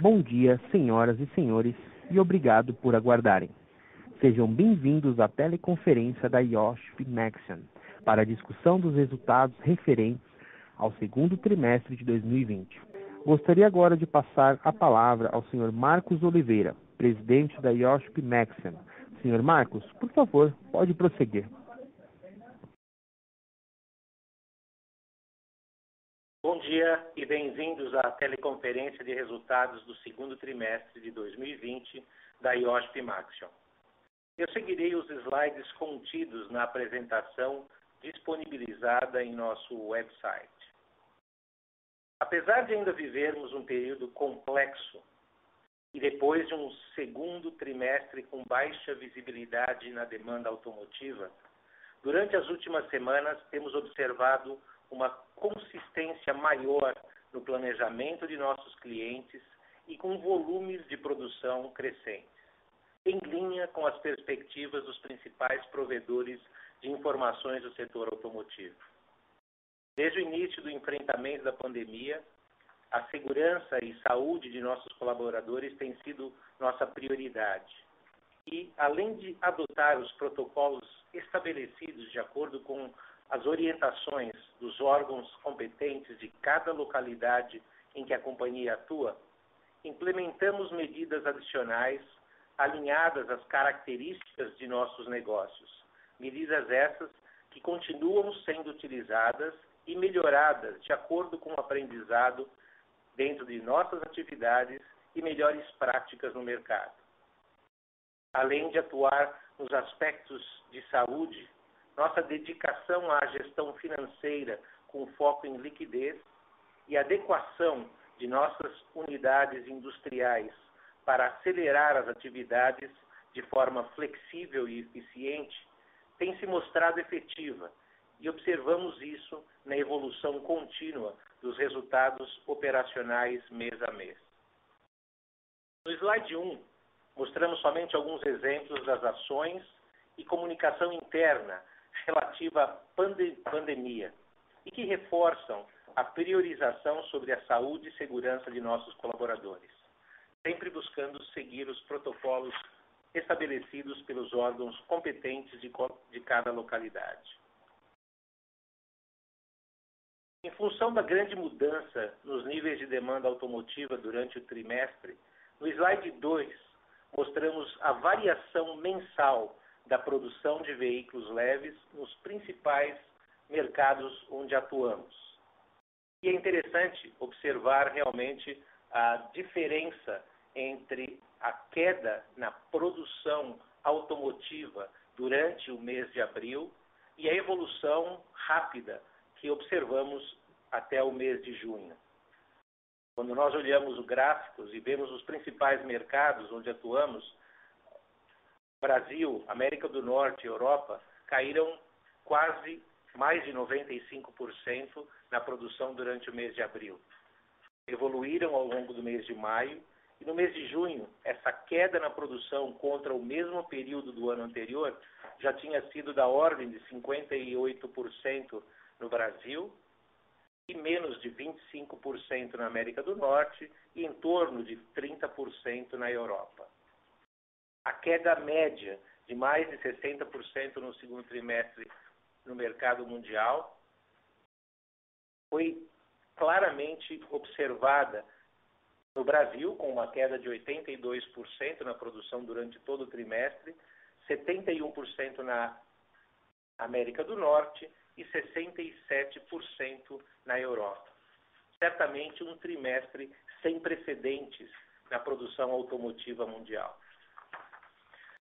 Bom dia, senhoras e senhores, e obrigado por aguardarem. Sejam bem-vindos à teleconferência da IOSP Maxion para a discussão dos resultados referentes ao segundo trimestre de 2020. Gostaria agora de passar a palavra ao Sr. Marcos Oliveira, presidente da IOSP Maxion. Sr. Marcos, por favor, pode prosseguir. Bom dia e bem-vindos à teleconferência de resultados do segundo trimestre de 2020 da IOSP Maxion. Eu seguirei os slides contidos na apresentação disponibilizada em nosso website. Apesar de ainda vivermos um período complexo e depois de um segundo trimestre com baixa visibilidade na demanda automotiva, durante as últimas semanas temos observado uma consistência maior no planejamento de nossos clientes e com volumes de produção crescentes, em linha com as perspectivas dos principais provedores de informações do setor automotivo. Desde o início do enfrentamento da pandemia, a segurança e saúde de nossos colaboradores tem sido nossa prioridade. E, além de adotar os protocolos estabelecidos de acordo com as orientações dos órgãos competentes de cada localidade em que a companhia atua, implementamos medidas adicionais alinhadas às características de nossos negócios. Medidas essas que continuam sendo utilizadas e melhoradas de acordo com o aprendizado dentro de nossas atividades e melhores práticas no mercado. Além de atuar nos aspectos de saúde, nossa dedicação à gestão financeira com foco em liquidez e adequação de nossas unidades industriais para acelerar as atividades de forma flexível e eficiente tem se mostrado efetiva e observamos isso na evolução contínua dos resultados operacionais mês a mês. No slide 1, mostramos somente alguns exemplos das ações e comunicação interna relativa à pandemia e que reforçam a priorização sobre a saúde e segurança de nossos colaboradores, sempre buscando seguir os protocolos estabelecidos pelos órgãos competentes de cada localidade. Em função da grande mudança nos níveis de demanda automotiva durante o trimestre, no slide 2 mostramos a variação mensal da produção de veículos leves nos principais mercados onde atuamos. E é interessante observar realmente a diferença entre a queda na produção automotiva durante o mês de abril e a evolução rápida que observamos até o mês de junho. Quando nós olhamos os gráficos e vemos os principais mercados onde atuamos, Brasil, América do Norte e Europa caíram quase mais de 95% na produção durante o mês de abril. Evoluíram ao longo do mês de maio e no mês de junho, essa queda na produção contra o mesmo período do ano anterior já tinha sido da ordem de 58% no Brasil e menos de 25% na América do Norte e em torno de 30% na Europa. A queda média de mais de 60% no segundo trimestre no mercado mundial foi claramente observada no Brasil, com uma queda de 82% na produção durante todo o trimestre, 71% na América do Norte e 67% na Europa. Certamente um trimestre sem precedentes na produção automotiva mundial.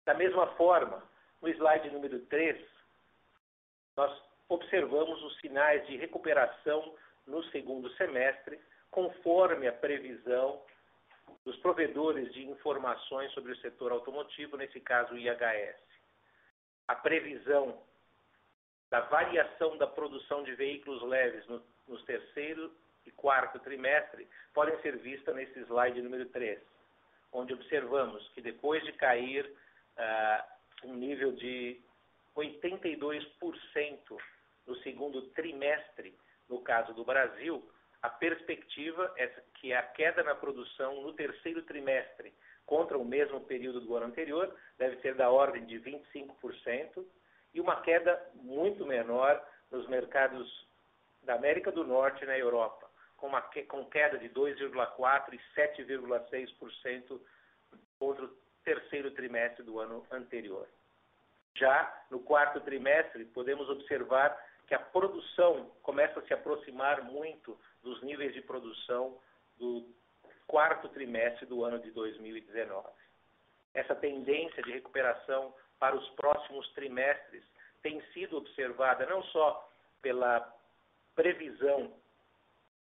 Da mesma forma, no slide número 3, nós observamos os sinais de recuperação no segundo semestre, conforme a previsão dos provedores de informações sobre o setor automotivo, nesse caso o IHS. A previsão da variação da produção de veículos leves nos terceiro e quarto trimestre podem ser vistas nesse slide número 3, onde observamos que depois de cair um nível de 82% no segundo trimestre, no caso do Brasil, a perspectiva é que a queda na produção no terceiro trimestre contra o mesmo período do ano anterior deve ser da ordem de 25% e uma queda muito menor nos mercados da América do Norte e na Europa, com queda de 2,4% e 7,6% contra o terceiro trimestre do ano anterior. Já no quarto trimestre, podemos observar que a produção começa a se aproximar muito dos níveis de produção do quarto trimestre do ano de 2019. Essa tendência de recuperação para os próximos trimestres tem sido observada não só pela previsão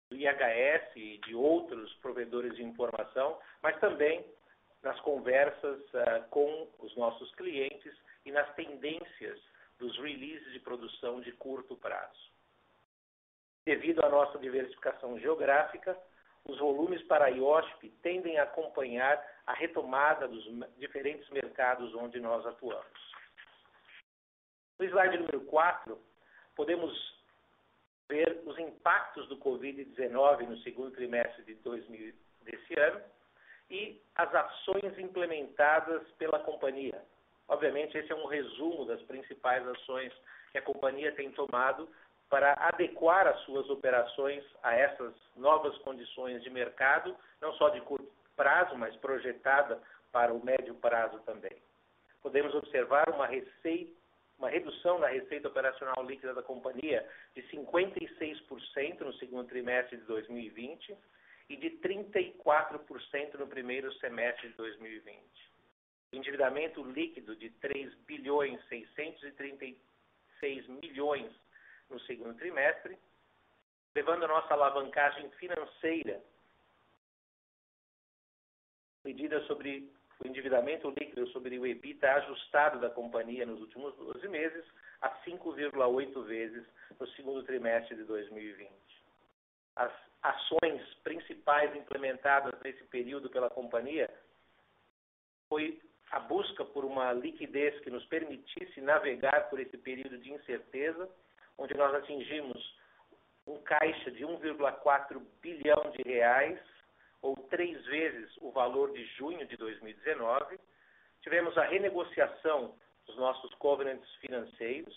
do IHS e de outros provedores de informação, mas também nas conversas com os nossos clientes e nas tendências dos releases de produção de curto prazo. Devido à nossa diversificação geográfica, os volumes para a IOSP tendem a acompanhar a retomada dos diferentes mercados onde nós atuamos. No slide número 4, podemos ver os impactos do Covid-19 no segundo trimestre desse ano e as ações implementadas pela companhia. Obviamente, esse é um resumo das principais ações que a companhia tem tomado para adequar as suas operações a essas novas condições de mercado, não só de curto prazo, mas projetada para o médio prazo também. Podemos observar uma redução na receita operacional líquida da companhia de 56% no segundo trimestre de 2020 e de 34% no primeiro semestre de 2020. Endividamento líquido de 3.636 milhões no segundo trimestre, levando a nossa alavancagem financeira, medida sobre o endividamento líquido sobre o EBITDA ajustado da companhia nos últimos 12 meses, a 5,8 vezes no segundo trimestre de 2020. As ações principais implementadas nesse período pela companhia foi a busca por uma liquidez que nos permitisse navegar por esse período de incerteza, onde nós atingimos um caixa de 1,4 bilhão de reais, ou 3 vezes o valor de junho de 2019. Tivemos a renegociação dos nossos covenants financeiros,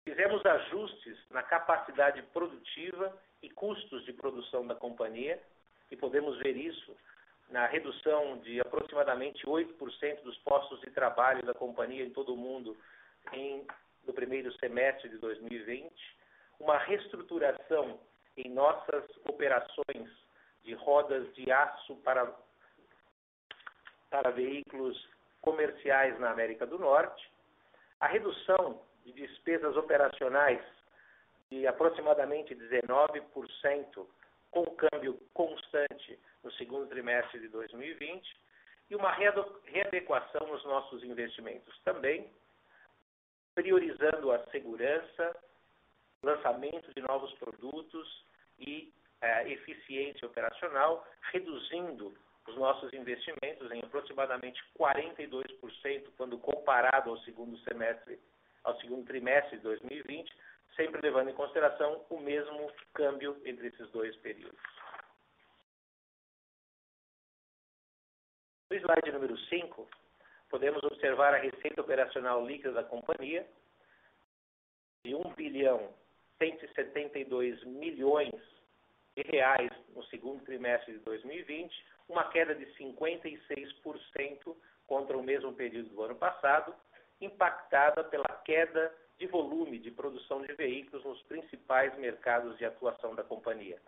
fizemos ajustes na capacidade produtiva e custos de produção da companhia, e podemos ver isso na redução de aproximadamente 8% dos postos de trabalho da companhia em todo o mundo no primeiro semestre de 2020, uma reestruturação em nossas operações de rodas de aço para veículos comerciais na América do Norte, a redução de despesas operacionais de aproximadamente 19%, com câmbio constante no segundo trimestre de 2020, e uma readequação nos nossos investimentos também, priorizando a segurança, lançamento de novos produtos e eficiência operacional, reduzindo os nossos investimentos em aproximadamente 42% quando comparado ao segundo trimestre de 2020, sempre levando em consideração o mesmo câmbio entre esses dois períodos. No slide número 5, podemos observar a receita operacional líquida da companhia de 1 bilhão 172 milhões de reais no segundo trimestre de 2020, uma queda de 56% contra o mesmo período do ano passado, impactada pela queda de volume de produção de veículos nos principais mercados de atuação da companhia.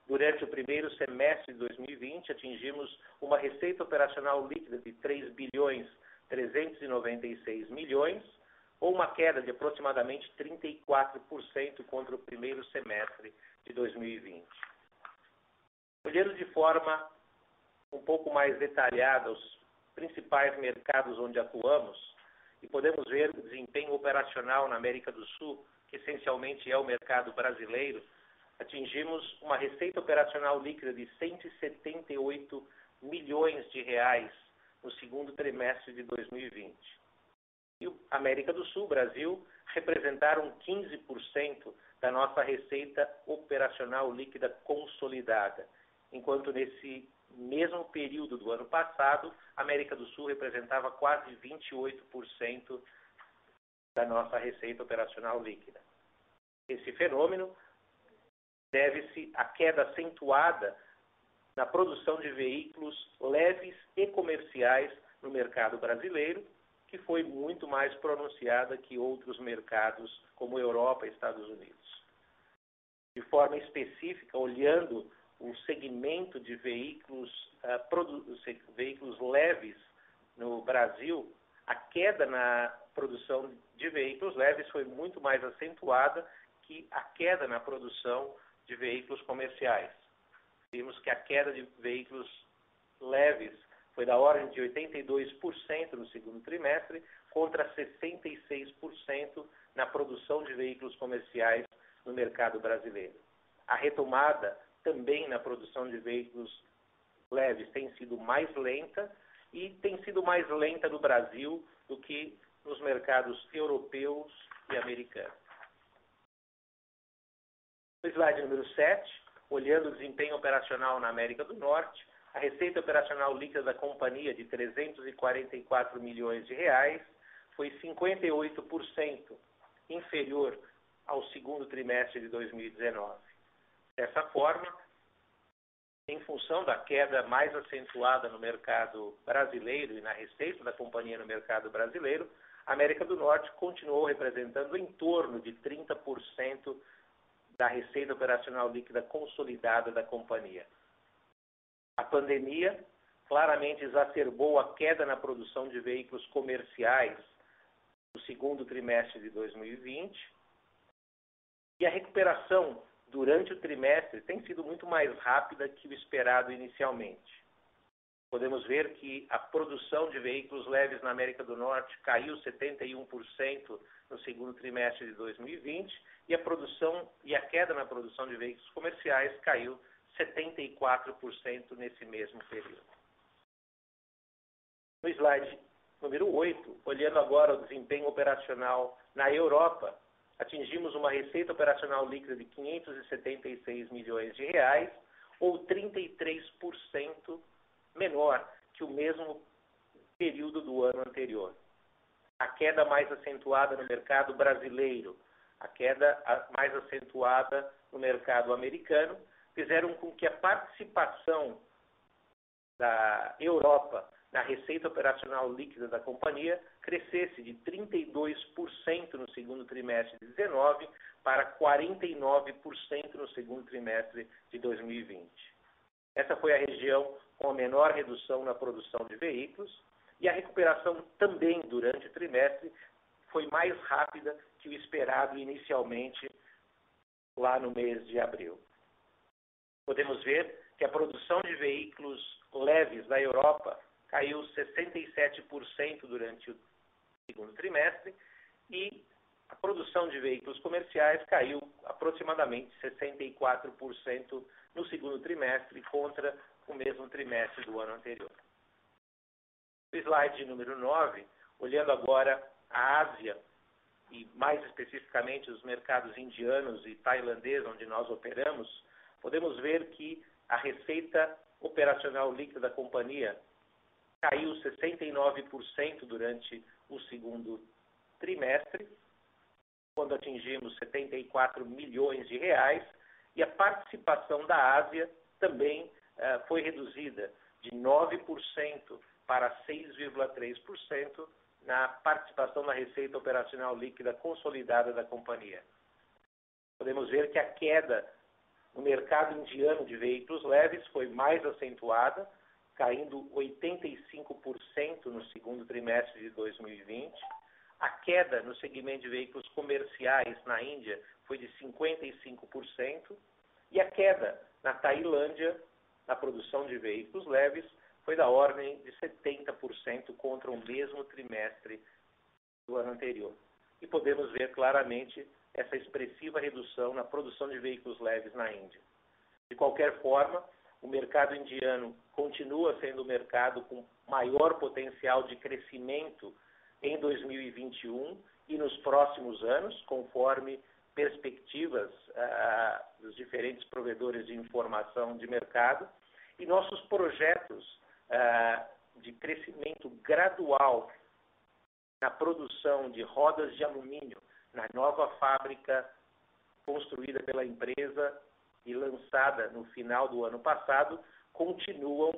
Durante o primeiro semestre de 2020, atingimos uma receita operacional líquida de 3 bilhões 396 milhões, ou uma queda de aproximadamente 34% contra o primeiro semestre de 2020. Olhando de forma um pouco mais detalhada os principais mercados onde atuamos, e podemos ver o desempenho operacional na América do Sul, que essencialmente é o mercado brasileiro, atingimos uma receita operacional líquida de 178 milhões de reais no segundo trimestre de 2020. E a América do Sul, Brasil, representaram 15% da nossa receita operacional líquida consolidada, enquanto nesse mesmo período do ano passado, a América do Sul representava quase 28% da nossa receita operacional líquida. Esse fenômeno deve-se à queda acentuada na produção de veículos leves e comerciais no mercado brasileiro, que foi muito mais pronunciada que outros mercados como Europa e Estados Unidos. De forma específica, olhando o segmento de veículos leves no Brasil, a queda na produção de veículos leves foi muito mais acentuada que a queda na produção de veículos comerciais. Vimos que a queda de veículos leves foi da ordem de 82% no segundo trimestre, contra 66% na produção de veículos comerciais no mercado brasileiro. A retomada também na produção de veículos leves tem sido mais lenta e tem sido mais lenta no Brasil do que nos mercados europeus e americanos. No slide número 7, olhando o desempenho operacional na América do Norte, a receita operacional líquida da companhia de 344 milhões de reais foi 58% inferior ao segundo trimestre de 2019. Dessa forma, em função da queda mais acentuada no mercado brasileiro e na receita da companhia no mercado brasileiro, a América do Norte continuou representando em torno de 30% da receita operacional líquida consolidada da companhia. A pandemia claramente exacerbou a queda na produção de veículos comerciais no segundo trimestre de 2020 e a recuperação durante o trimestre tem sido muito mais rápida que o esperado inicialmente. Podemos ver que a produção de veículos leves na América do Norte caiu 71% no segundo trimestre de 2020 e a queda na produção de veículos comerciais caiu 74% nesse mesmo período. No slide número 8, olhando agora o desempenho operacional na Europa, atingimos uma receita operacional líquida de 576 milhões de reais, ou 33% menor que o mesmo período do ano anterior. A queda mais acentuada no mercado brasileiro, a queda mais acentuada no mercado americano, fizeram com que a participação da Europa na receita operacional líquida da companhia crescesse de 32% no segundo trimestre de 2019 para 49% no segundo trimestre de 2020. Essa foi a região com a menor redução na produção de veículos e a recuperação também durante o trimestre foi mais rápida que o esperado inicialmente lá no mês de abril. Podemos ver que a produção de veículos leves da Europa caiu 67% durante o segundo trimestre e a produção de veículos comerciais caiu aproximadamente 64% no segundo trimestre contra o mesmo trimestre do ano anterior. No slide número 9, olhando agora a Ásia e mais especificamente os mercados indianos e tailandês onde nós operamos, podemos ver que a receita operacional líquida da companhia caiu 69% durante o segundo trimestre, quando atingimos 74 milhões de reais, e a participação da Ásia também foi reduzida de 9% para 6,3% na participação na receita operacional líquida consolidada da companhia. Podemos ver que a queda no mercado indiano de veículos leves foi mais acentuada, caindo 85% no segundo trimestre de 2020. A queda no segmento de veículos comerciais na Índia foi de 55% e a queda na Tailândia, na produção de veículos leves, foi da ordem de 70% contra o mesmo trimestre do ano anterior. E podemos ver claramente essa expressiva redução na produção de veículos leves na Índia. De qualquer forma, o mercado indiano continua sendo o mercado com maior potencial de crescimento em 2021 e nos próximos anos, conforme perspectivas dos diferentes provedores de informação de mercado, e nossos projetos de crescimento gradual na produção de rodas de alumínio na nova fábrica construída pela empresa e lançada no final do ano passado, continuam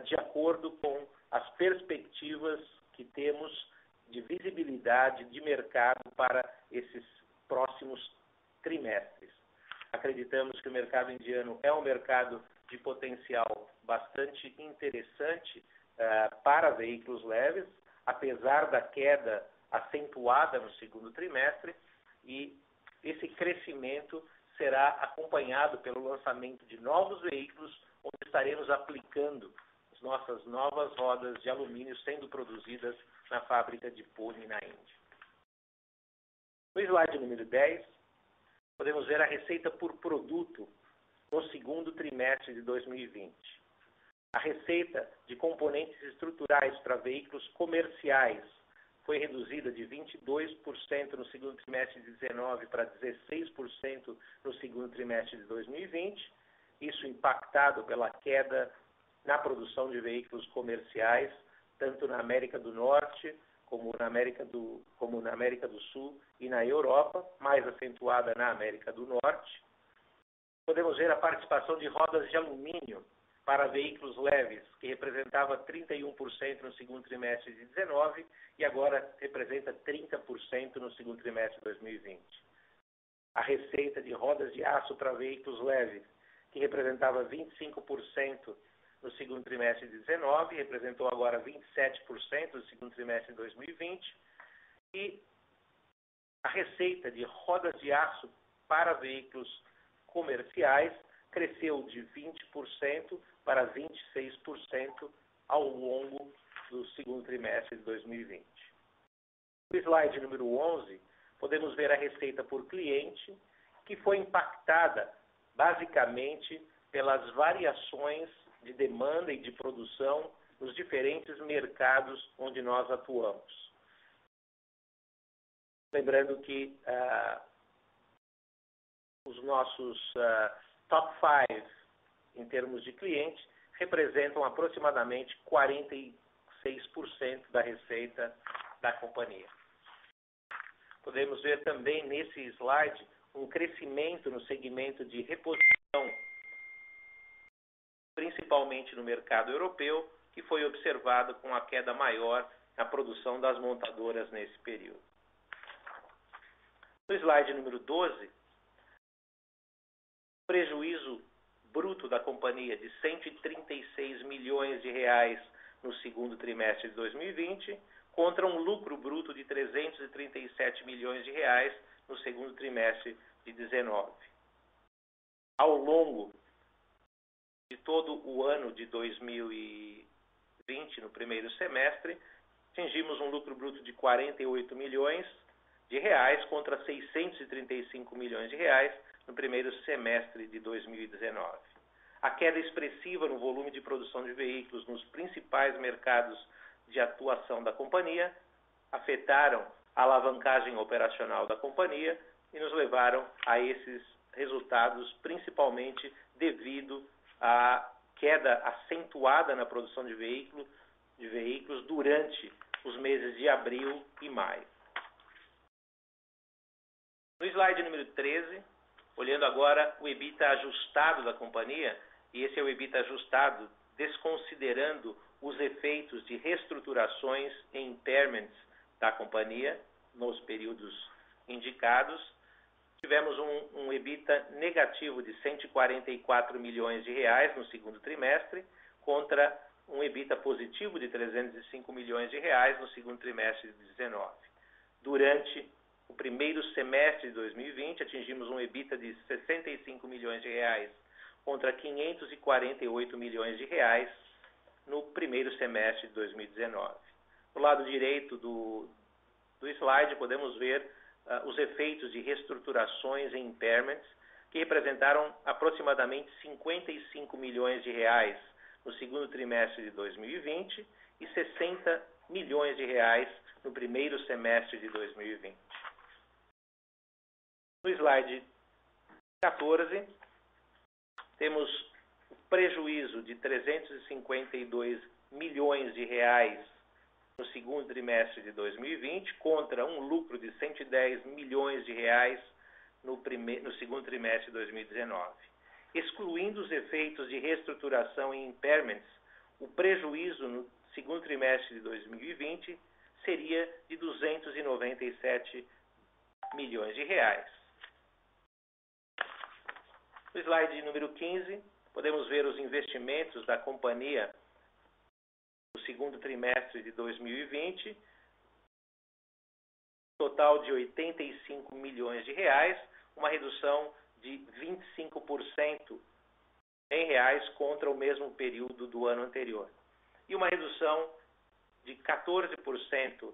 de acordo com as perspectivas que temos de visibilidade de mercado para esses próximos trimestres. Acreditamos que o mercado indiano é um mercado de potencial bastante interessante para veículos leves, apesar da queda acentuada no segundo trimestre, e esse crescimento será acompanhado pelo lançamento de novos veículos, onde estaremos aplicando as nossas novas rodas de alumínio sendo produzidas na fábrica de Pune, na Índia. No slide número 10, podemos ver a receita por produto no segundo trimestre de 2020. A receita de componentes estruturais para veículos comerciais foi reduzida de 22% no segundo trimestre de 2019 para 16% no segundo trimestre de 2020, isso impactado pela queda na produção de veículos comerciais, tanto na América do Norte como na América do Sul e na Europa, mais acentuada na América do Norte. Podemos ver a participação de rodas de alumínio para veículos leves, que representava 31% no segundo trimestre de 2019 e agora representa 30% no segundo trimestre de 2020. A receita de rodas de aço para veículos leves, que representava 25% no segundo trimestre de 2019, representou agora 27% no segundo trimestre de 2020. E a receita de rodas de aço para veículos comerciais cresceu de 20% para 26% ao longo do segundo trimestre de 2020. No slide número 11, podemos ver a receita por cliente, que foi impactada basicamente pelas variações de demanda e de produção nos diferentes mercados onde nós atuamos. Lembrando que os nossos top 5 em termos de clientes representam aproximadamente 46% da receita da companhia. Podemos ver também nesse slide um crescimento no segmento de reposição, principalmente no mercado europeu, que foi observado com a queda maior na produção das montadoras nesse período. No slide número 12, prejuízo bruto da companhia de 136 milhões de reais no segundo trimestre de 2020, contra um lucro bruto de 337 milhões de reais no segundo trimestre de 2019. Ao longo de todo o ano de 2020, no primeiro semestre, atingimos um lucro bruto de 48 milhões de reais contra 635 milhões de reais no primeiro semestre de 2019. A queda expressiva no volume de produção de veículos nos principais mercados de atuação da companhia afetaram a alavancagem operacional da companhia e nos levaram a esses resultados, principalmente devido à queda acentuada na produção de veículos durante os meses de abril e maio. No slide número 13, olhando agora o EBITDA ajustado da companhia, e esse é o EBITDA ajustado desconsiderando os efeitos de reestruturações e impairments da companhia nos períodos indicados, tivemos um EBITDA negativo de 144 milhões de reais no segundo trimestre, contra um EBITDA positivo de 305 milhões de reais no segundo trimestre de 2019. Durante o primeiro semestre de 2020, atingimos um EBITDA de 65 milhões de reais contra 548 milhões de reais no primeiro semestre de 2019. No lado direito do slide, podemos ver os efeitos de reestruturações e impairments, que representaram aproximadamente 55 milhões de reais no segundo trimestre de 2020 e R$ 60 milhões no primeiro semestre de 2020. No slide 14, temos o prejuízo de R$ 352 milhões no segundo trimestre de 2020 contra um lucro de R$ 110 milhões no segundo trimestre de 2019. Excluindo os efeitos de reestruturação e impairments, o prejuízo no segundo trimestre de 2020 seria de R$ 297 milhões. No slide número 15, podemos ver os investimentos da companhia no segundo trimestre de 2020, total de R$ 85 milhões, uma redução de 25% em reais contra o mesmo período do ano anterior, e uma redução de 14%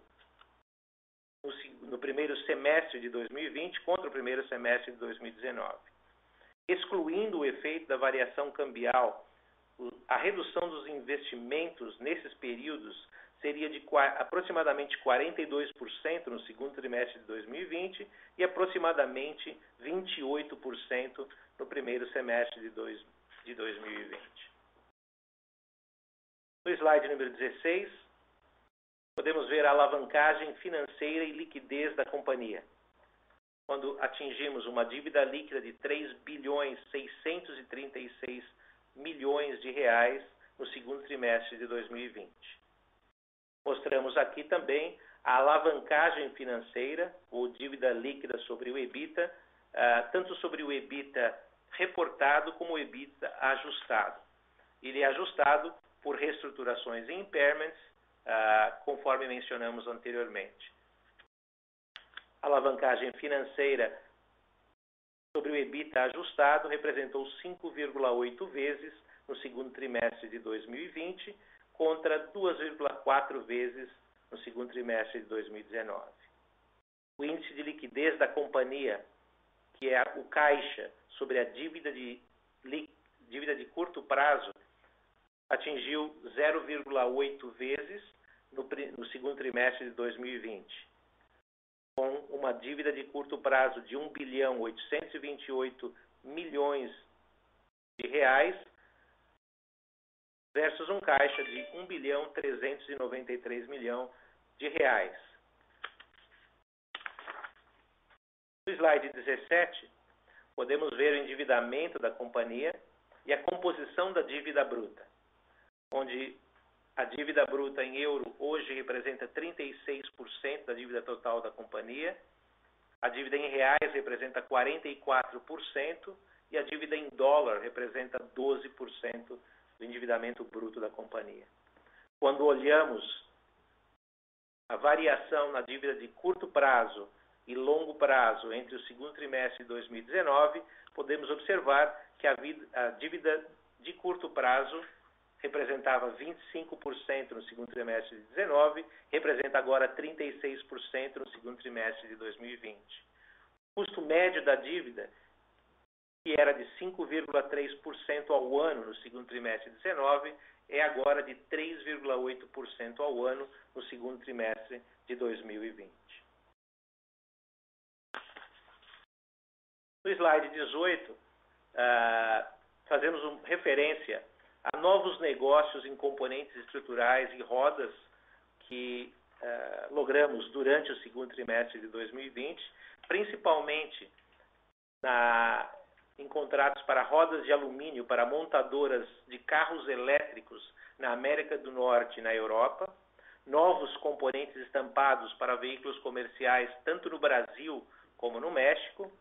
no primeiro semestre de 2020 contra o primeiro semestre de 2019. Excluindo o efeito da variação cambial, a redução dos investimentos nesses períodos seria de aproximadamente 42% no segundo trimestre de 2020 e aproximadamente 28% no primeiro semestre de 2020. No slide número 16, podemos ver a alavancagem financeira e liquidez da companhia, quando atingimos uma dívida líquida de R$ 3.636 milhões no segundo trimestre de 2020. Mostramos aqui também a alavancagem financeira, ou dívida líquida sobre o EBITDA, tanto sobre o EBITDA reportado como o EBITDA ajustado. Ele é ajustado por reestruturações e impairments, conforme mencionamos anteriormente. A alavancagem financeira sobre o EBITDA ajustado representou 5,8 vezes no segundo trimestre de 2020, contra 2,4 vezes no segundo trimestre de 2019. O índice de liquidez da companhia, que é o caixa sobre a dívida de curto prazo, atingiu 0,8 vezes no segundo trimestre de 2020, com uma dívida de curto prazo de R$ 1.828 milhões versus um caixa de R$ 1.393 milhões. No slide 17, podemos ver o endividamento da companhia e a composição da dívida bruta, onde a dívida bruta em euro hoje representa 36% da dívida total da companhia, a dívida em reais representa 44% e a dívida em dólar representa 12% do endividamento bruto da companhia. Quando olhamos a variação na dívida de curto prazo e longo prazo entre o segundo trimestre de 2019, podemos observar que a dívida de curto prazo representava 25% no segundo trimestre de 2019, representa agora 36% no segundo trimestre de 2020. O custo médio da dívida, que era de 5,3% ao ano no segundo trimestre de 2019, é agora de 3,8% ao ano no segundo trimestre de 2020. No slide 18, fazemos referência a novos negócios em componentes estruturais e rodas que logramos durante o segundo trimestre de 2020, principalmente em contratos para rodas de alumínio para montadoras de carros elétricos na América do Norte e na Europa, novos componentes estampados para veículos comerciais tanto no Brasil como no México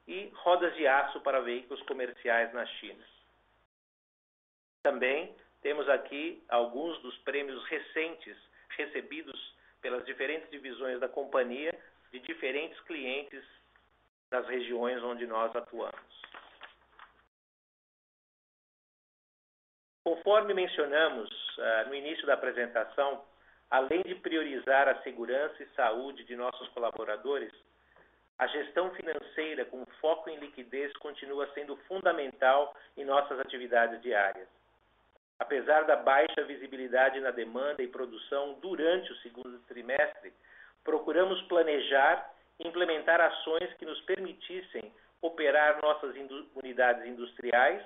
e rodas de aço para veículos comerciais na China. Também temos aqui alguns dos prêmios recentes recebidos pelas diferentes divisões da companhia de diferentes clientes das regiões onde nós atuamos. Conforme mencionamos no início da apresentação, além de priorizar a segurança e saúde de nossos colaboradores, a gestão financeira com foco em liquidez continua sendo fundamental em nossas atividades diárias. Apesar da baixa visibilidade na demanda e produção durante o segundo trimestre, procuramos planejar e implementar ações que nos permitissem operar nossas unidades industriais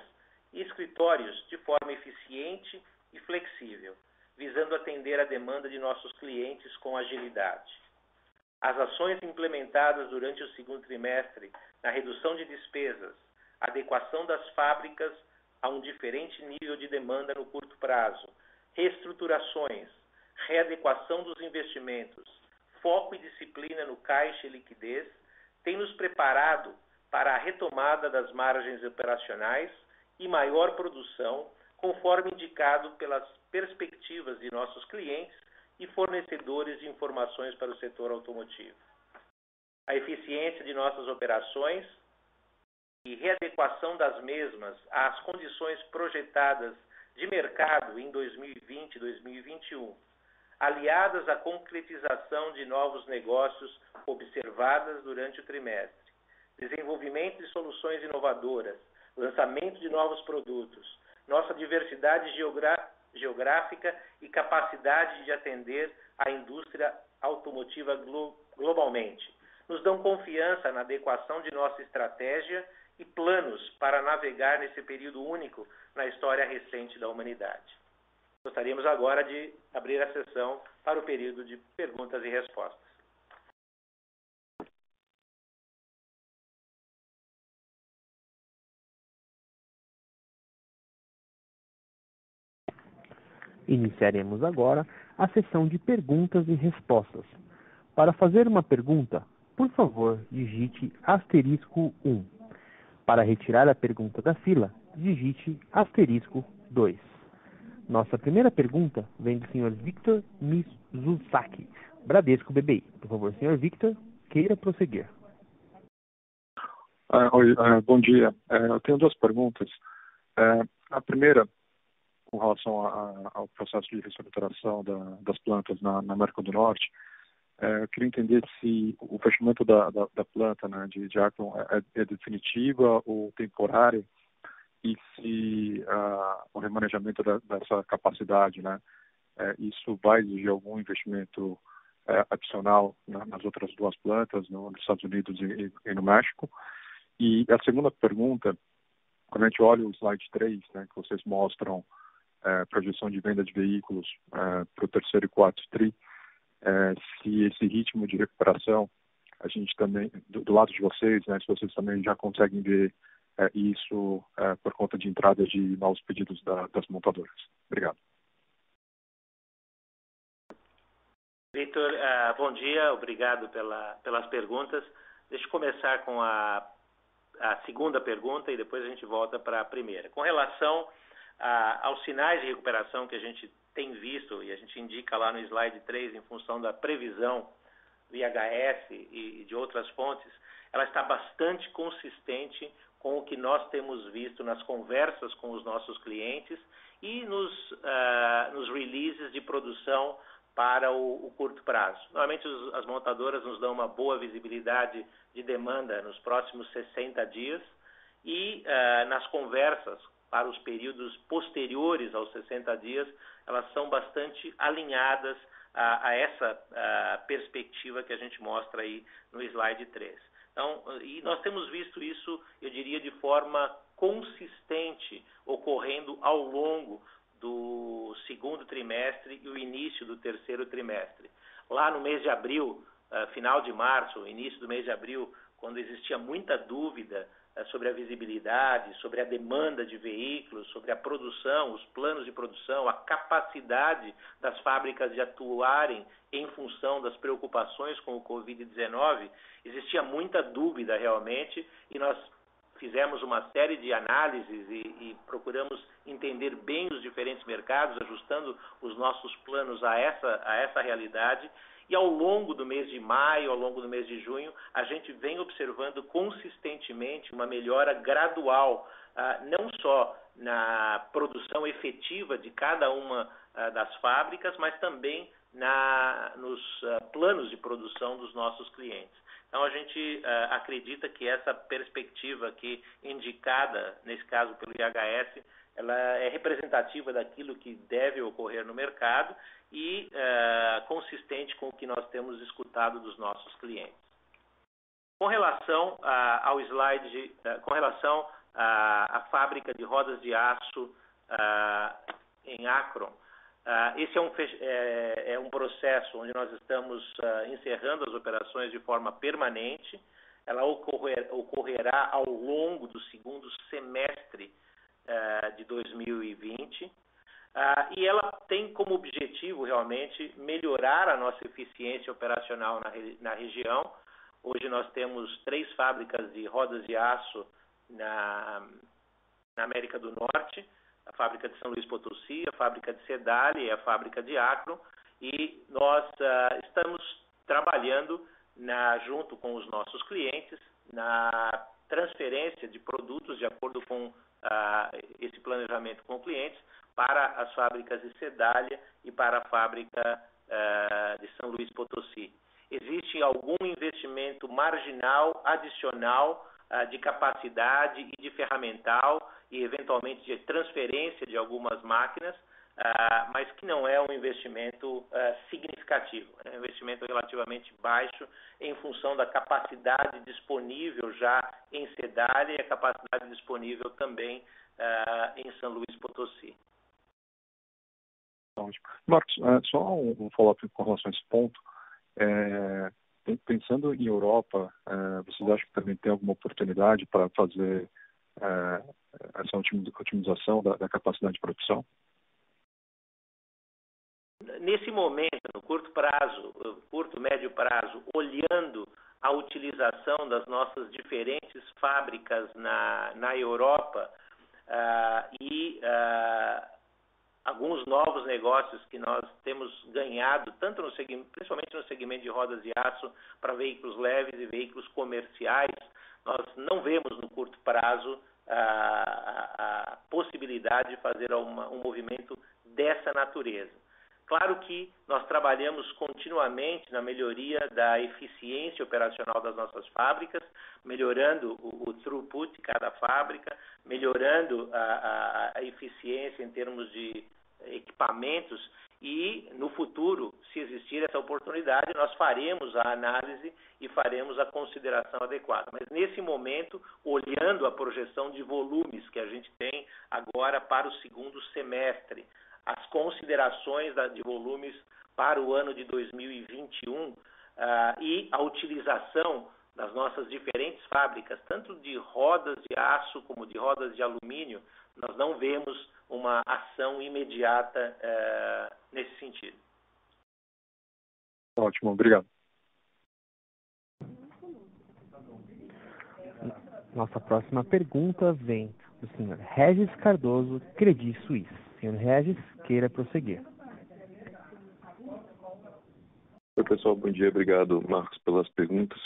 e escritórios de forma eficiente e flexível, visando atender a demanda de nossos clientes com agilidade. As ações implementadas durante o segundo trimestre na redução de despesas, adequação das fábricas a um diferente nível de demanda no curto prazo, reestruturações, readequação dos investimentos, foco e disciplina no caixa e liquidez, têm nos preparado para a retomada das margens operacionais e maior produção, conforme indicado pelas perspectivas de nossos clientes e fornecedores de informações para o setor automotivo. A eficiência de nossas operações e readequação das mesmas às condições projetadas de mercado em 2020 e 2021, aliadas à concretização de novos negócios observadas durante o trimestre, desenvolvimento de soluções inovadoras, lançamento de novos produtos, nossa diversidade geográfica e capacidade de atender a indústria automotiva globalmente, nos dão confiança na adequação de nossa estratégia e planos para navegar nesse período único na história recente da humanidade. Gostaríamos agora de abrir a sessão para o período de perguntas e respostas. Iniciaremos agora a sessão de perguntas e respostas. Para fazer uma pergunta, por favor, digite *1. Para retirar a pergunta da fila, digite *2. Nossa primeira pergunta vem do Sr. Victor Mizusaki, Bradesco BBI. Por favor, Sr. Victor, queira prosseguir. Bom dia. Eu tenho duas perguntas. A primeira, com relação ao processo de reestruturação das plantas na América do Norte, eu queria entender se o fechamento da planta, né, de Akron é definitiva ou temporária, e se o remanejamento dessa capacidade, né, isso vai exigir algum investimento adicional nas outras duas plantas, nos Estados Unidos e no México. E a segunda pergunta, quando a gente olha o slide 3, né, que vocês mostram projeção de venda de veículos para o terceiro e quarto TRI, se esse ritmo de recuperação, a gente também, do lado de vocês, né, se vocês também já conseguem ver isso por conta de entrada de novos pedidos das montadoras. Obrigado. Victor, bom dia, obrigado pelas perguntas. Deixa eu começar com a segunda pergunta e depois a gente volta para a primeira. Com relação aos sinais de recuperação que a gente tem visto, e a gente indica lá no slide 3, em função da previsão do IHS e de outras fontes, ela está bastante consistente com o que nós temos visto nas conversas com os nossos clientes e nos releases de produção para o curto prazo. Normalmente as montadoras nos dão uma boa visibilidade de demanda nos próximos 60 dias e nas conversas para os períodos posteriores aos 60 dias, elas são bastante alinhadas a essa perspectiva que a gente mostra aí no slide 3. Então, e nós temos visto isso, eu diria, de forma consistente, ocorrendo ao longo do segundo trimestre e o início do terceiro trimestre. Lá no mês de abril, final de março, início do mês de abril, quando existia muita dúvida sobre a visibilidade, sobre a demanda de veículos, sobre a produção, os planos de produção, a capacidade das fábricas de atuarem em função das preocupações com o Covid-19, existia muita dúvida realmente e nós fizemos uma série de análises e procuramos entender bem os diferentes mercados, ajustando os nossos planos a essa realidade. E ao longo do mês de maio, ao longo do mês de junho, a gente vem observando consistentemente uma melhora gradual, não só na produção efetiva de cada uma das fábricas, mas também nos planos de produção dos nossos clientes. Então, a gente acredita que essa perspectiva aqui indicada, nesse caso pelo IHS, ela é representativa daquilo que deve ocorrer no mercado e consistente com o que nós temos escutado dos nossos clientes. Com relação ao slide, com relação à fábrica de rodas de aço em Akron, esse é um processo onde nós estamos encerrando as operações de forma permanente. Ela ocorrerá ao longo do segundo semestre de 2020. E ela tem como objetivo realmente melhorar a nossa eficiência operacional na região. Hoje nós temos 3 fábricas de rodas de aço na América do Norte, a fábrica de São Luís Potosí, a fábrica de Sedalia e a fábrica de Akron, e nós estamos trabalhando junto com os nossos clientes na transferência de produtos de acordo com esse planejamento com clientes para as fábricas de Sedalia e para a fábrica de São Luís Potosí. Existe algum investimento marginal adicional de capacidade e de ferramental e eventualmente de transferência de algumas máquinas, mas que não é um investimento significativo, é um investimento relativamente baixo em função da capacidade disponível já em Sedalia e a capacidade disponível também em São Luís Potosí. Ótimo. Marcos, só um follow-up com relação a esse ponto. Pensando em Europa, vocês acham que também tem alguma oportunidade para fazer essa otimização da capacidade de produção? Nesse momento, no curto, médio prazo, olhando a utilização das nossas diferentes fábricas na Europa e alguns novos negócios que nós temos ganhado, principalmente no segmento de rodas de aço para veículos leves e veículos comerciais, nós não vemos no curto prazo a possibilidade de fazer um movimento dessa natureza. Claro que nós trabalhamos continuamente na melhoria da eficiência operacional das nossas fábricas, melhorando o throughput de cada fábrica, melhorando a eficiência em termos de equipamentos e, no futuro, se existir essa oportunidade, nós faremos a análise e faremos a consideração adequada. Mas, nesse momento, olhando a projeção de volumes que a gente tem agora para o segundo semestre, as considerações de volumes para o ano de 2021 e a utilização das nossas diferentes fábricas, tanto de rodas de aço como de rodas de alumínio, nós não vemos uma ação imediata nesse sentido. Ótimo, obrigado. Nossa próxima pergunta vem do senhor Regis Cardoso, Credit Suisse. Senhor Regis, queira prosseguir. Oi, pessoal, bom dia. Obrigado, Marcos, pelas perguntas.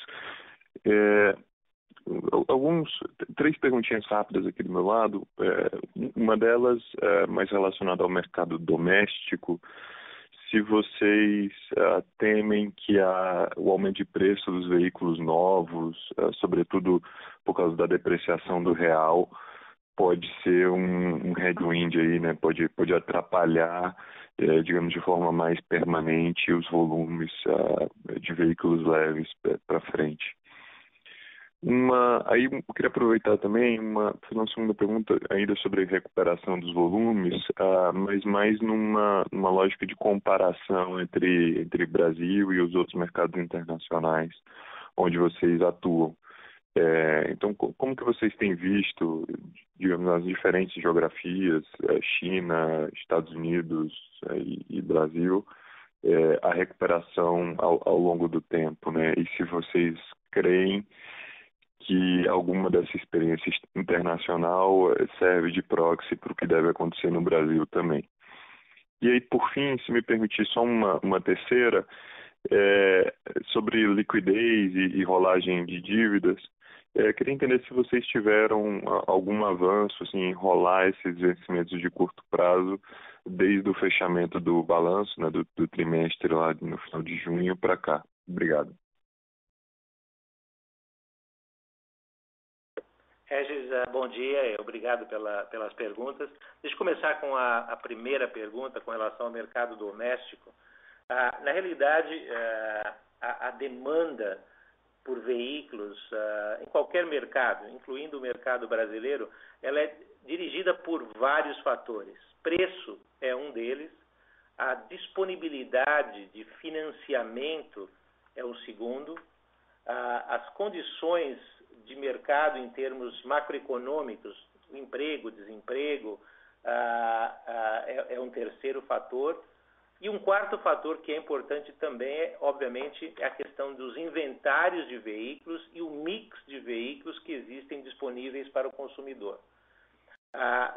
3 perguntinhas rápidas aqui do meu lado. Uma delas é mais relacionada ao mercado doméstico. Se vocês temem que o aumento de preço dos veículos novos, sobretudo por causa da depreciação do real, pode ser um headwind aí, né? Pode atrapalhar, digamos, de forma mais permanente os volumes de veículos leves para frente. Aí eu queria aproveitar também fazer uma segunda pergunta ainda sobre recuperação dos volumes, mas mais numa lógica de comparação entre Brasil e os outros mercados internacionais onde vocês atuam. Então, como que vocês têm visto, digamos, nas diferentes geografias, China, Estados Unidos e Brasil, a recuperação ao longo do tempo, né? E se vocês creem que alguma dessa experiência internacional serve de proxy para o que deve acontecer no Brasil também. E aí, por fim, se me permitir só uma terceira, sobre liquidez e rolagem de dívidas, queria entender se vocês tiveram algum avanço assim, em rolar esses vencimentos de curto prazo desde o fechamento do balanço, né, do trimestre lá no final de junho para cá. Obrigado. Regis, bom dia, obrigado pelas perguntas. Deixa eu começar com a primeira pergunta com relação ao mercado doméstico. Na realidade, a demanda por veículos em qualquer mercado, incluindo o mercado brasileiro, ela é dirigida por vários fatores. Preço é um deles, a disponibilidade de financiamento é o segundo, as condições de mercado em termos macroeconômicos, emprego, desemprego, é um terceiro fator. E um quarto fator que é importante também, obviamente, é a questão dos inventários de veículos e o mix de veículos que existem disponíveis para o consumidor.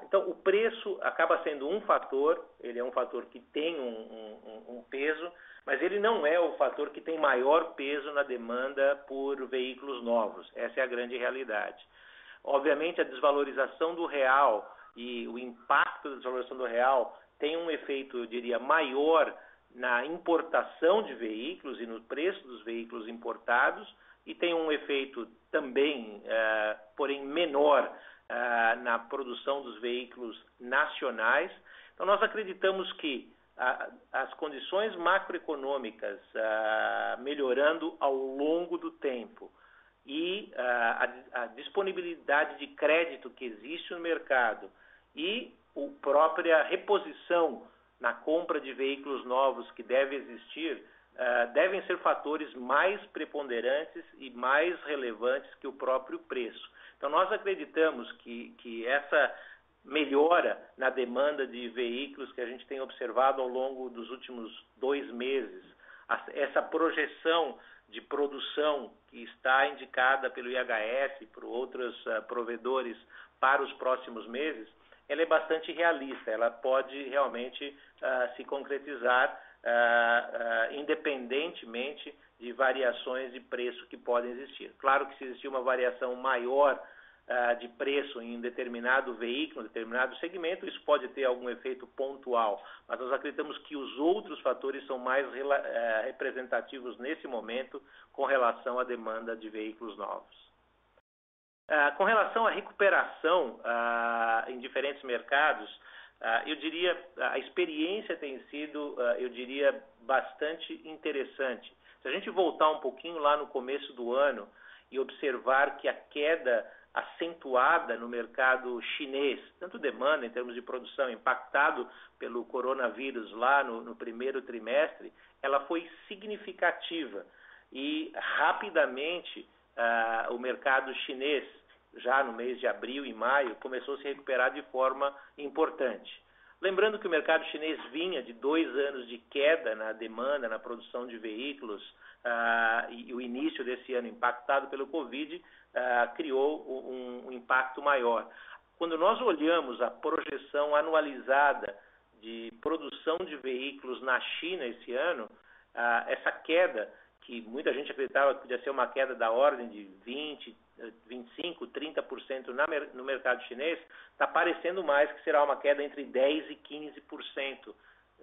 Então, o preço acaba sendo um fator, ele é um fator que tem um peso, mas ele não é o fator que tem maior peso na demanda por veículos novos. Essa é a grande realidade. Obviamente, a desvalorização do real e o impacto da desvalorização do real tem um efeito, eu diria, maior na importação de veículos e no preço dos veículos importados, e tem um efeito também, porém menor, na produção dos veículos nacionais. Então, nós acreditamos que as condições macroeconômicas melhorando ao longo do tempo e a disponibilidade de crédito que existe no mercado e a própria reposição na compra de veículos novos que deve existir, devem ser fatores mais preponderantes e mais relevantes que o próprio preço. Então, nós acreditamos que essa melhora na demanda de veículos que a gente tem observado ao longo dos últimos 2 meses, essa projeção de produção que está indicada pelo IHS e por outros provedores para os próximos meses, ela é bastante realista, ela pode realmente se concretizar independentemente de variações de preço que podem existir. Claro que se existir uma variação maior de preço em um determinado veículo, em um determinado segmento, isso pode ter algum efeito pontual, mas nós acreditamos que os outros fatores são mais representativos nesse momento com relação à demanda de veículos novos. Com relação à recuperação em diferentes mercados, eu diria, a experiência tem sido, eu diria, bastante interessante. Se a gente voltar um pouquinho lá no começo do ano e observar que a queda acentuada no mercado chinês, tanto demanda em termos de produção, impactado pelo coronavírus lá no primeiro trimestre, ela foi significativa e rapidamente o mercado chinês, já no mês de abril e maio, começou a se recuperar de forma importante. Lembrando que o mercado chinês vinha de 2 anos de queda na demanda, na produção de veículos, e o início desse ano impactado pelo Covid criou um impacto maior. Quando nós olhamos a projeção anualizada de produção de veículos na China esse ano, essa queda, que muita gente acreditava que podia ser uma queda da ordem de 20%, 25%, 30% no mercado chinês, está parecendo mais que será uma queda entre 10% e 15%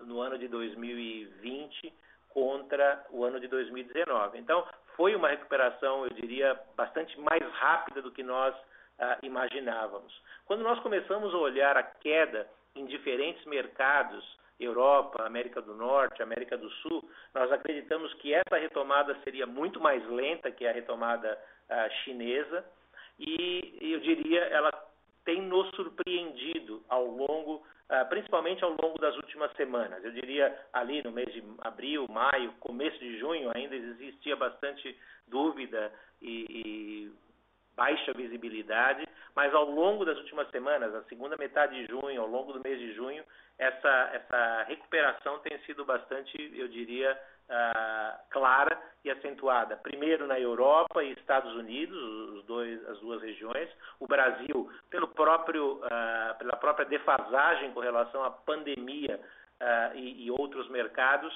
no ano de 2020 contra o ano de 2019. Então, foi uma recuperação, eu diria, bastante mais rápida do que nós imaginávamos. Quando nós começamos a olhar a queda em diferentes mercados, Europa, América do Norte, América do Sul, nós acreditamos que essa retomada seria muito mais lenta que a retomada chinesa e, eu diria, ela tem nos surpreendido ao longo, principalmente ao longo das últimas semanas. Eu diria ali no mês de abril, maio, começo de junho, ainda existia bastante dúvida e baixa visibilidade, mas ao longo das últimas semanas, a segunda metade de junho, ao longo do mês de junho, essa recuperação tem sido bastante, eu diria, clara e acentuada. Primeiro na Europa e Estados Unidos, as duas regiões. O Brasil, pela própria defasagem com relação à pandemia e outros mercados,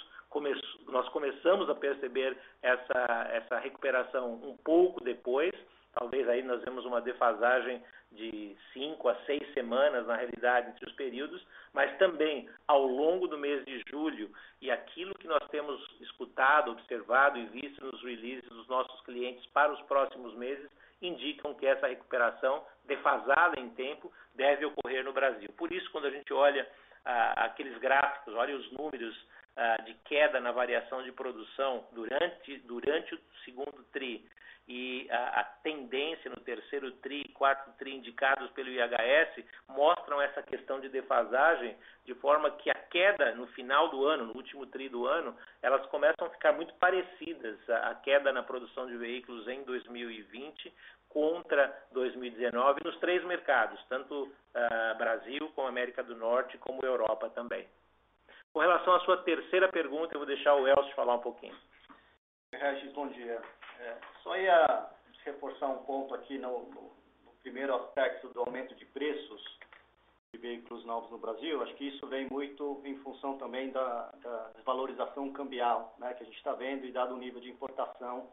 nós começamos a perceber essa recuperação um pouco depois. Talvez aí nós vemos uma defasagem de 5 a 6 semanas, na realidade, entre os períodos, mas também ao longo do mês de julho, e aquilo que nós temos escutado, observado e visto nos releases dos nossos clientes para os próximos meses, indicam que essa recuperação defasada em tempo deve ocorrer no Brasil. Por isso, quando a gente olha aqueles gráficos, olha os números de queda na variação de produção durante o segundo TRI e a tendência no terceiro TRI e quarto TRI indicados pelo IHS mostram essa questão de defasagem, de forma que a queda no final do ano, no último TRI do ano, elas começam a ficar muito parecidas, a queda na produção de veículos em 2020 contra 2019 nos três mercados, tanto Brasil, como América do Norte, como Europa também. Com relação à sua terceira pergunta, eu vou deixar o Elcio falar um pouquinho. Regis, bom dia. Só ia reforçar um ponto aqui no primeiro aspecto do aumento de preços de veículos novos no Brasil. Acho que isso vem muito em função também da desvalorização cambial, né, que a gente está vendo, e dado o nível de importação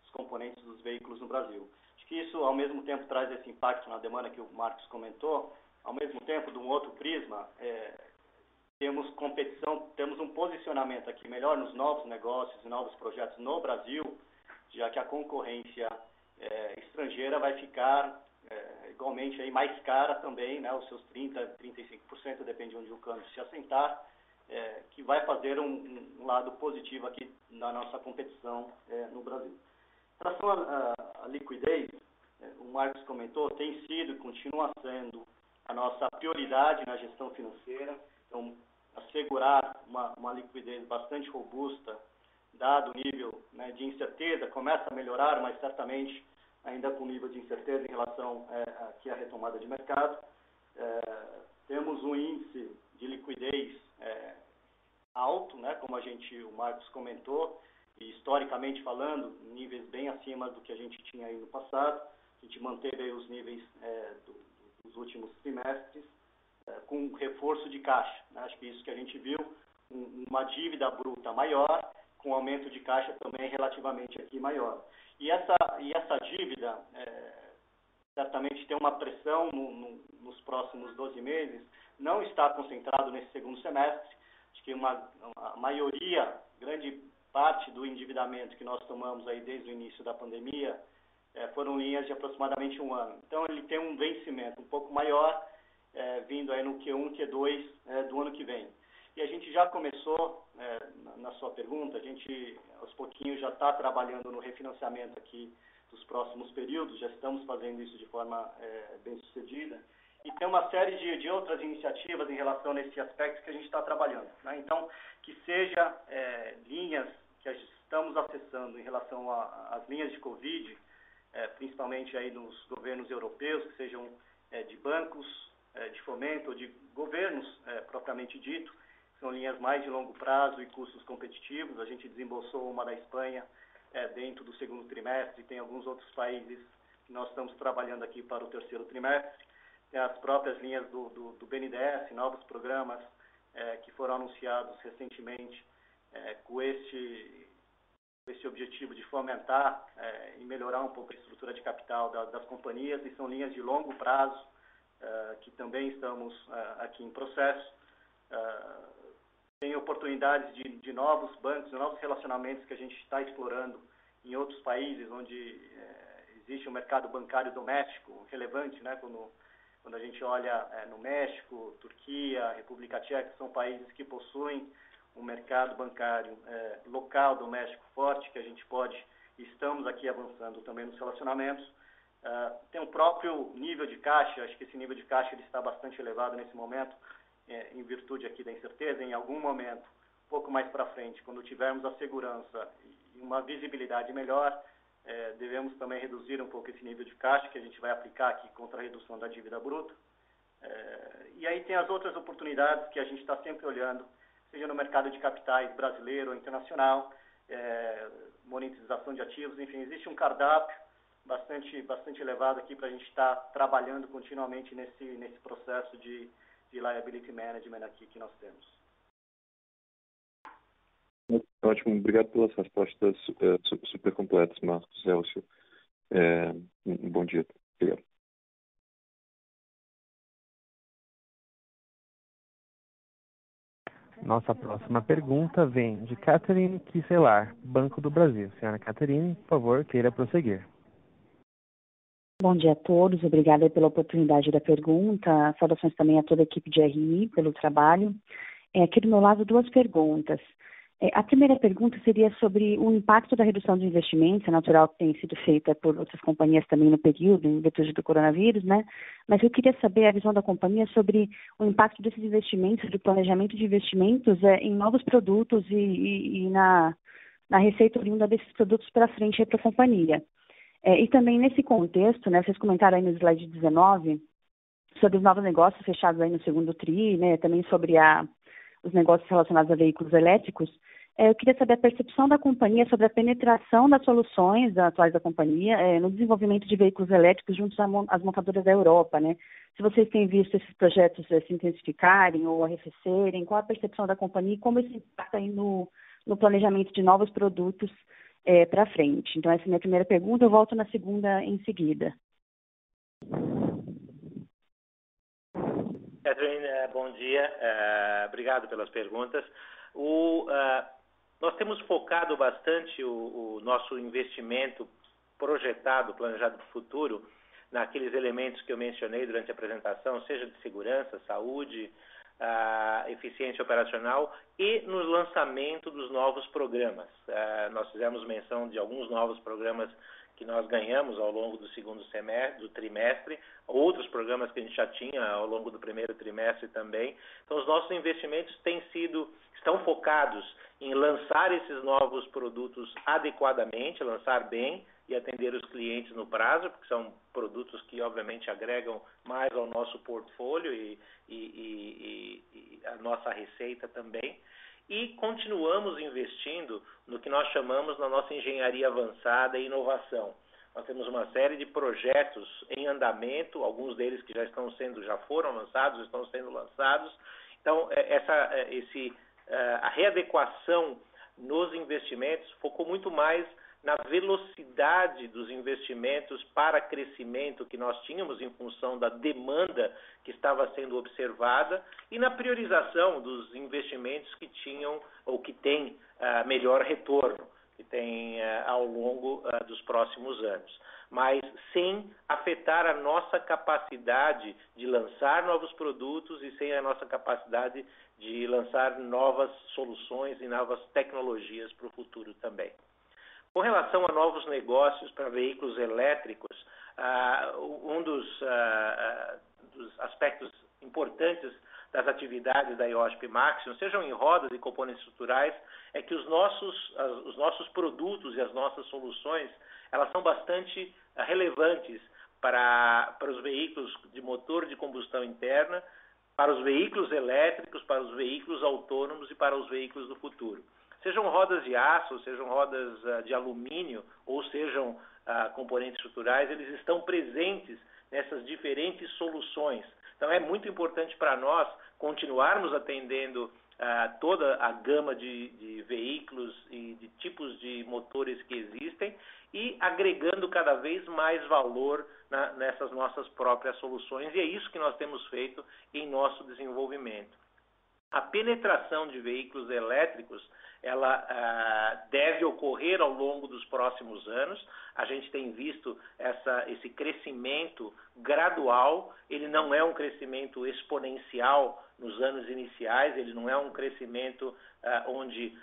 dos componentes dos veículos no Brasil. Acho que isso, ao mesmo tempo, traz esse impacto na demanda que o Marcos comentou. Ao mesmo tempo, de um outro prisma, temos competição, temos um posicionamento aqui melhor nos novos negócios e novos projetos no Brasil, já que a concorrência estrangeira vai ficar igualmente aí mais cara também, né, os seus 30%, 35%, depende de onde o câmbio se assentar, que vai fazer um lado positivo aqui na nossa competição no Brasil. Em relação à liquidez, o Marcos comentou, tem sido e continua sendo a nossa prioridade na gestão financeira. Então, assegurar uma liquidez bastante robusta, dado o nível, né, de incerteza, começa a melhorar, mas certamente ainda com nível de incerteza em relação aqui à retomada de mercado. Temos um índice de liquidez alto, né, como o Marcos comentou, e historicamente falando, níveis bem acima do que a gente tinha aí no passado. A gente manteve aí os níveis dos últimos trimestres, com reforço de caixa, né? Acho que isso que a gente viu, uma dívida bruta maior, com aumento de caixa também relativamente aqui maior. E essa dívida certamente tem uma pressão nos próximos 12 meses, não está concentrado nesse segundo semestre. Acho que a maioria, grande parte do endividamento que nós tomamos aí desde o início da pandemia foram linhas de aproximadamente um ano. Então ele tem um vencimento um pouco maior, vindo aí no Q1, Q2 do ano que vem. E a gente já começou, na sua pergunta, a gente aos pouquinhos já está trabalhando no refinanciamento aqui dos próximos períodos, já estamos fazendo isso de forma bem sucedida. E tem uma série de outras iniciativas em relação a esse aspecto que a gente está trabalhando, né? Então, que seja linhas que estamos acessando em relação às linhas de Covid, principalmente aí nos governos europeus, que sejam de bancos, de fomento ou de governos propriamente dito, são linhas mais de longo prazo e custos competitivos. A gente desembolsou uma da Espanha dentro do segundo trimestre, tem alguns outros países que nós estamos trabalhando aqui para o terceiro trimestre. Tem as próprias linhas do BNDES, novos programas que foram anunciados recentemente com esse objetivo de fomentar e melhorar um pouco a estrutura de capital das companhias, e são linhas de longo prazo, que também estamos aqui em processo. Tem oportunidades de novos bancos, de novos relacionamentos que a gente está explorando em outros países, onde existe um mercado bancário doméstico relevante, né? Quando a gente olha no México, Turquia, República Tcheca, são países que possuem um mercado bancário local, doméstico forte, que a gente estamos aqui avançando também nos relacionamentos. Tem o próprio nível de caixa, acho que esse nível de caixa ele está bastante elevado nesse momento, em virtude aqui da incerteza. Em algum momento, um pouco mais para frente, quando tivermos a segurança e uma visibilidade melhor, devemos também reduzir um pouco esse nível de caixa que a gente vai aplicar aqui contra a redução da dívida bruta. E aí tem as outras oportunidades que a gente está sempre olhando, seja no mercado de capitais brasileiro ou internacional, monetização de ativos, enfim, existe um cardápio bastante elevado aqui para a gente estar trabalhando continuamente nesse processo de liability management aqui que nós temos. Ótimo, obrigado pelas respostas super completas, Marcos, Elcio. Um bom dia. Obrigado. Nossa próxima pergunta vem de Catherine Kisselar, Banco do Brasil. Senhora Catherine, por favor, queira prosseguir. Bom dia a todos, obrigada pela oportunidade da pergunta. Saudações também a toda a equipe de RI pelo trabalho. Aqui do meu lado, duas perguntas. A primeira pergunta seria sobre o impacto da redução de investimentos, é natural que tenha sido feita por outras companhias também no período, em virtude do coronavírus, né? Mas eu queria saber a visão da companhia sobre o impacto desses investimentos, do planejamento de investimentos em novos produtos e na receita oriunda desses produtos para frente para a companhia. E também nesse contexto, né, vocês comentaram aí no slide 19 sobre os novos negócios fechados aí no segundo TRI, né, também sobre os negócios relacionados a veículos elétricos. Eu queria saber a percepção da companhia sobre a penetração das soluções atuais da companhia no desenvolvimento de veículos elétricos junto às montadoras da Europa, né? Se vocês têm visto esses projetos se intensificarem ou arrefecerem, qual a percepção da companhia e como isso impacta aí no planejamento de novos produtos para frente. Então, essa é a minha primeira pergunta. Eu volto na segunda em seguida. Catherine, bom dia. Obrigado pelas perguntas. Nós temos focado bastante o nosso investimento projetado, planejado para o futuro, naqueles elementos que eu mencionei durante a apresentação, seja de segurança, saúde, eficiência operacional e no lançamento dos novos programas. Nós fizemos menção de alguns novos programas que nós ganhamos ao longo do segundo semestre, do trimestre, outros programas que a gente já tinha ao longo do primeiro trimestre também. Então, os nossos investimentos estão focados em lançar esses novos produtos adequadamente, lançar bem e atender os clientes no prazo, porque são produtos que, obviamente, agregam mais ao nosso portfólio e a nossa receita também. E continuamos investindo no que nós chamamos na nossa engenharia avançada e inovação. Nós temos uma série de projetos em andamento, alguns deles que já foram lançados, estão sendo lançados. Então, a readequação nos investimentos focou muito mais na velocidade dos investimentos para crescimento que nós tínhamos em função da demanda que estava sendo observada e na priorização dos investimentos que tinham ou que têm melhor retorno, que tem ao longo dos próximos anos, mas sem afetar a nossa capacidade de lançar novos produtos e sem a nossa capacidade de lançar novas soluções e novas tecnologias para o futuro também. Com relação a novos negócios para veículos elétricos, um dos aspectos importantes das atividades da IOSP Maxion, sejam em rodas e componentes estruturais, é que os nossos produtos e as nossas soluções, elas são bastante relevantes para os veículos de motor de combustão interna, para os veículos elétricos, para os veículos autônomos e para os veículos do futuro. Sejam rodas de aço, sejam rodas de alumínio ou sejam componentes estruturais, eles estão presentes nessas diferentes soluções. Então, é muito importante para nós continuarmos atendendo toda a gama de veículos e de tipos de motores que existem e agregando cada vez mais valor nessas nossas próprias soluções. E é isso que nós temos feito em nosso desenvolvimento. A penetração de veículos elétricos, ela deve ocorrer ao longo dos próximos anos. A gente tem visto esse crescimento gradual. Ele não é um crescimento exponencial nos anos iniciais, ele não é um crescimento onde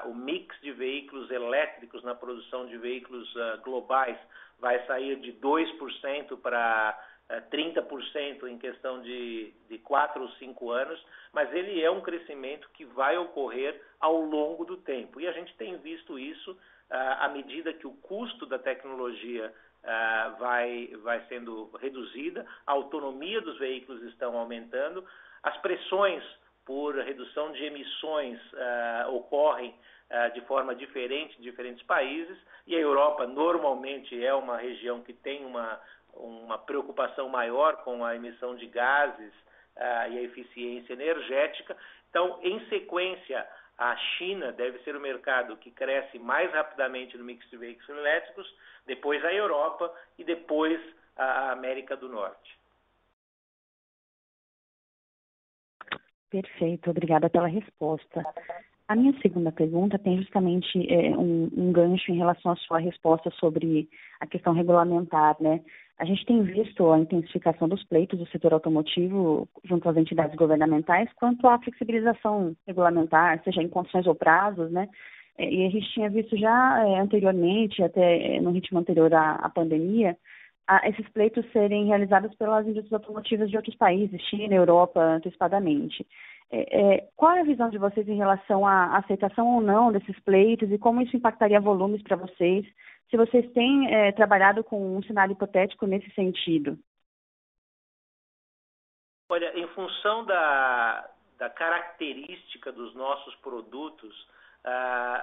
o mix de veículos elétricos na produção de veículos globais vai sair de 2% para 30% em questão de 4 ou 5 anos, mas ele é um crescimento que vai ocorrer ao longo do tempo. E a gente tem visto isso à medida que o custo da tecnologia vai sendo reduzida, a autonomia dos veículos estão aumentando, as pressões por redução de emissões ocorrem de forma diferente em diferentes países, e a Europa normalmente é uma região que tem uma preocupação maior com a emissão de gases e a eficiência energética. Então, em sequência, a China deve ser o mercado que cresce mais rapidamente no mix de veículos elétricos, depois a Europa e depois a América do Norte. Perfeito, obrigada pela resposta. A minha segunda pergunta tem justamente um gancho em relação à sua resposta sobre a questão regulamentar, né? A gente tem visto a intensificação dos pleitos do setor automotivo junto às entidades governamentais quanto à flexibilização regulamentar, seja em condições ou prazos, né? E a gente tinha visto já anteriormente, até no ritmo anterior à pandemia, esses pleitos serem realizados pelas indústrias automotivas de outros países, China, Europa, antecipadamente. Qual é a visão de vocês em relação à aceitação ou não desses pleitos e como isso impactaria volumes para vocês, se vocês têm trabalhado com um cenário hipotético nesse sentido? Olha, em função da característica dos nossos produtos,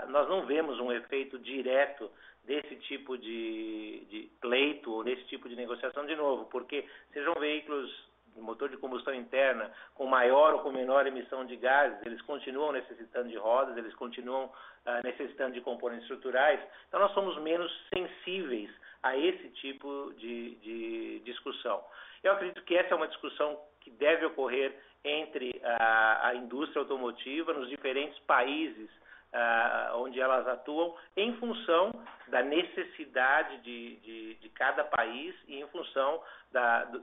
nós não vemos um efeito direto desse tipo de pleito ou desse tipo de negociação de novo, porque sejam veículos de motor de combustão interna com maior ou com menor emissão de gases, eles continuam necessitando de rodas, eles continuam necessitando de componentes estruturais, então nós somos menos sensíveis a esse tipo de discussão. Eu acredito que essa é uma discussão que deve ocorrer entre a indústria automotiva nos diferentes países onde elas atuam, em função da necessidade de cada país e em função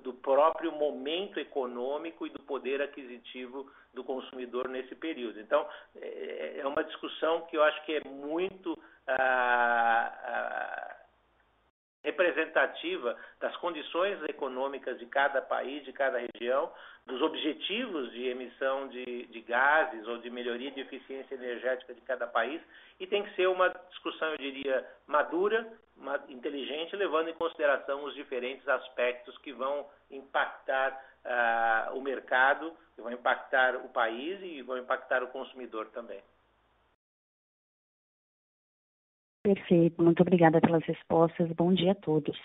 do próprio momento econômico e do poder aquisitivo do consumidor nesse período. Então, é uma discussão que eu acho que é muito representativa das condições econômicas de cada país, de cada região, dos objetivos de emissão de gases ou de melhoria de eficiência energética de cada país, e tem que ser uma discussão, eu diria, madura, inteligente, levando em consideração os diferentes aspectos que vão impactar o mercado, que vão impactar o país e vão impactar o consumidor também. Perfeito, muito obrigada pelas respostas. Bom dia a todos.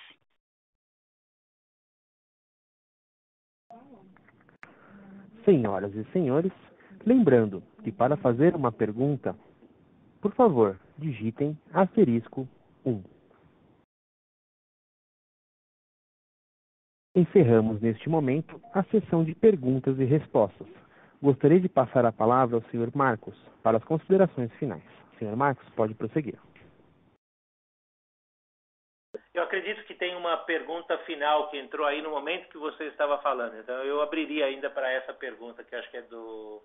Senhoras e senhores, lembrando que para fazer uma pergunta, por favor, digitem *1. Encerramos neste momento a sessão de perguntas e respostas. Gostaria de passar a palavra ao Sr. Marcos para as considerações finais. Sr. Marcos, pode prosseguir. Eu acredito que tem uma pergunta final que entrou aí no momento que você estava falando. Então, eu abriria ainda para essa pergunta, que acho que é do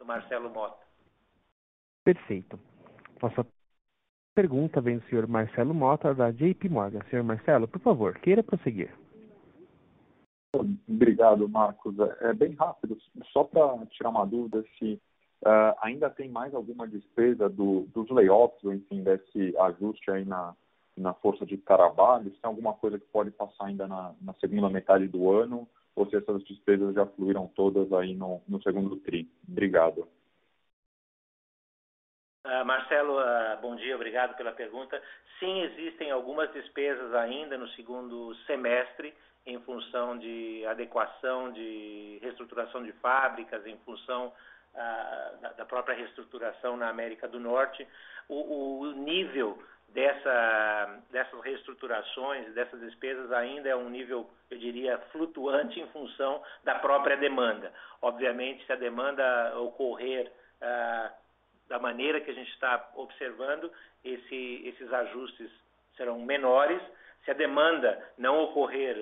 Marcelo Mota. Perfeito. Nossa pergunta vem do Sr. Marcelo Mota, da JP Morgan. Sr. Marcelo, por favor, queira prosseguir. Obrigado, Marcos. É bem rápido, só para tirar uma dúvida se ainda tem mais alguma despesa dos layoffs, ou enfim, desse ajuste aí na força de trabalho, se tem alguma coisa que pode passar ainda na segunda metade do ano, ou se essas despesas já fluíram todas aí no segundo tri. Obrigado. Marcelo, bom dia, obrigado pela pergunta. Sim, existem algumas despesas ainda no segundo semestre, em função de adequação, de reestruturação de fábricas, em função da própria reestruturação na América do Norte. O nível dessas reestruturações, dessas despesas, ainda é um nível, eu diria, flutuante em função da própria demanda. Obviamente, se a demanda ocorrer da maneira que a gente está observando, esses ajustes serão menores. Se a demanda não ocorrer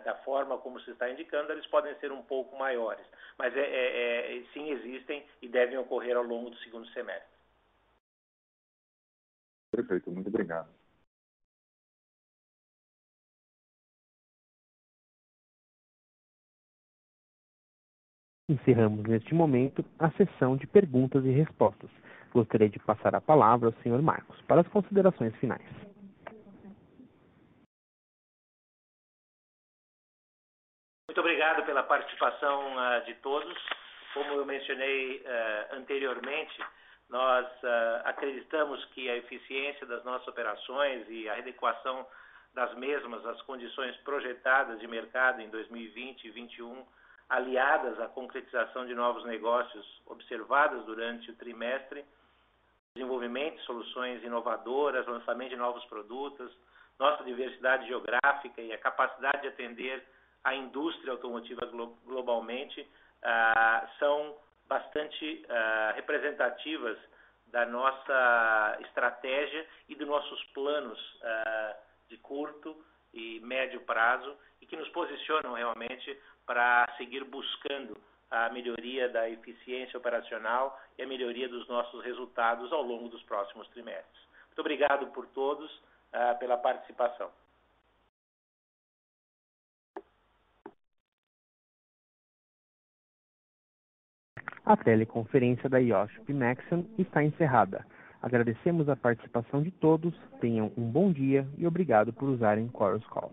da forma como se está indicando, eles podem ser um pouco maiores. Mas sim, existem e devem ocorrer ao longo do segundo semestre. Perfeito, muito obrigado. Encerramos neste momento a sessão de perguntas e respostas. Gostaria de passar a palavra ao Sr. Marcos para as considerações finais. Muito obrigado pela participação de todos. Como eu mencionei anteriormente, nós acreditamos que a eficiência das nossas operações e a adequação das mesmas às condições projetadas de mercado em 2020 e 2021, aliadas à concretização de novos negócios observadas durante o trimestre, desenvolvimento de soluções inovadoras, lançamento de novos produtos, nossa diversidade geográfica e a capacidade de atender a indústria automotiva globalmente são bastante representativas da nossa estratégia e dos nossos planos de curto e médio prazo e que nos posicionam realmente para seguir buscando a melhoria da eficiência operacional e a melhoria dos nossos resultados ao longo dos próximos trimestres. Muito obrigado por todos pela participação. A teleconferência da IOSP-Maxion está encerrada. Agradecemos a participação de todos, tenham um bom dia e obrigado por usarem Chorus Call.